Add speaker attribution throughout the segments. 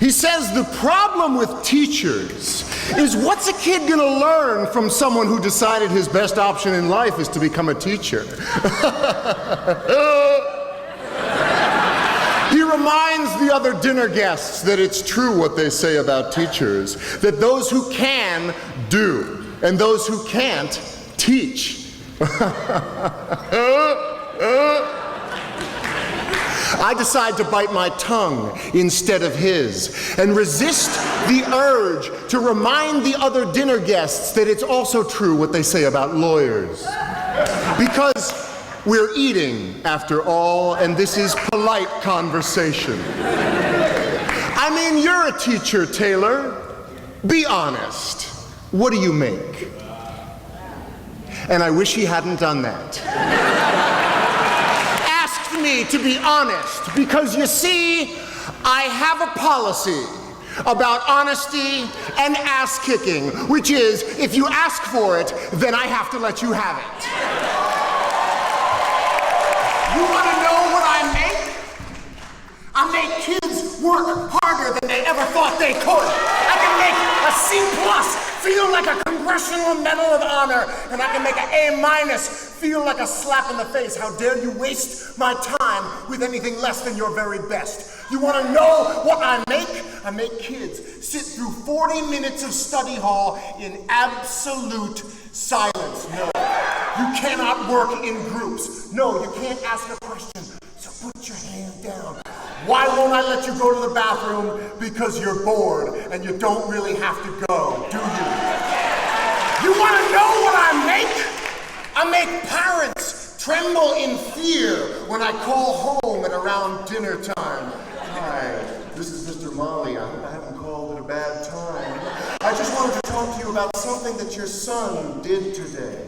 Speaker 1: He says the problem with teachers is, what's a kid gonna learn from someone who decided his best option in life is to become a teacher? He reminds the other dinner guests that it's true what they say about teachers, that those who can do, and those who can't teach. I decide to bite my tongue instead of his and resist the urge to remind the other dinner guests that it's also true what they say about lawyers. Because we're eating, after all, and this is polite conversation. I mean, you're a teacher, Taylor. Be honest. What do you make? And I wish he hadn't done that. Me to be honest, because you see, I have a policy about honesty and ass kicking, which is, if you ask for it, then I have to let you have it. You want to know what I make? I make kids work harder than they ever thought they could. I can make a C+ feel like a Congressional Medal of Honor, and I can make an A- feel like a slap in the face. How dare you waste my time with anything less than your very best? You want to know what I make? I make kids sit through 40 minutes of study hall in absolute silence. No, you cannot work in groups. No, you can't ask a question, so put your hand down. Why won't I let you go to the bathroom? Because you're bored and you don't really have to go, do you? You want to know what I make? I make parents tremble in fear when I call home at around dinner time. Hi, this is Mr. Molly. I hope I haven't called at a bad time. I just wanted to talk to you about something that your son did today.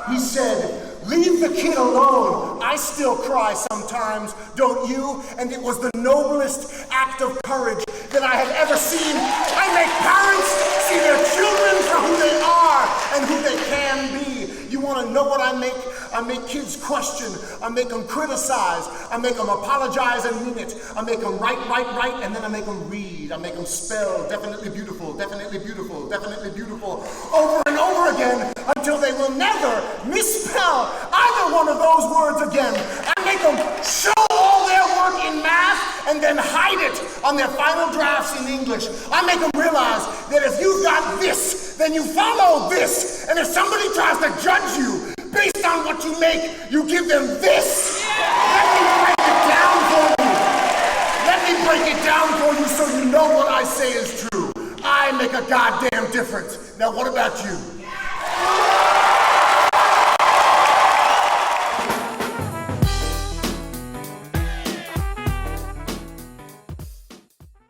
Speaker 1: He said, "Leave the kid alone. I still cry sometimes, don't you?" And it was the noblest act of courage that I have ever seen. I make parents see their children for who they are and who they can be. You want to know what I make? I make kids question. I make them criticize. I make them apologize and mean it. I make them write, and then I make them read. I make them spell definitely beautiful, definitely beautiful, definitely beautiful, over and over again until they will never misspell either one of those words again. I make them show all their work in math and then hide it on their final drafts in English. I make them realize that if you've got this, then you follow this. And if somebody tries to judge you based on what you make, you give them this. Let me break it down for you. Let me break it down for you so you know what I say is true. I make a goddamn difference. Now what about you?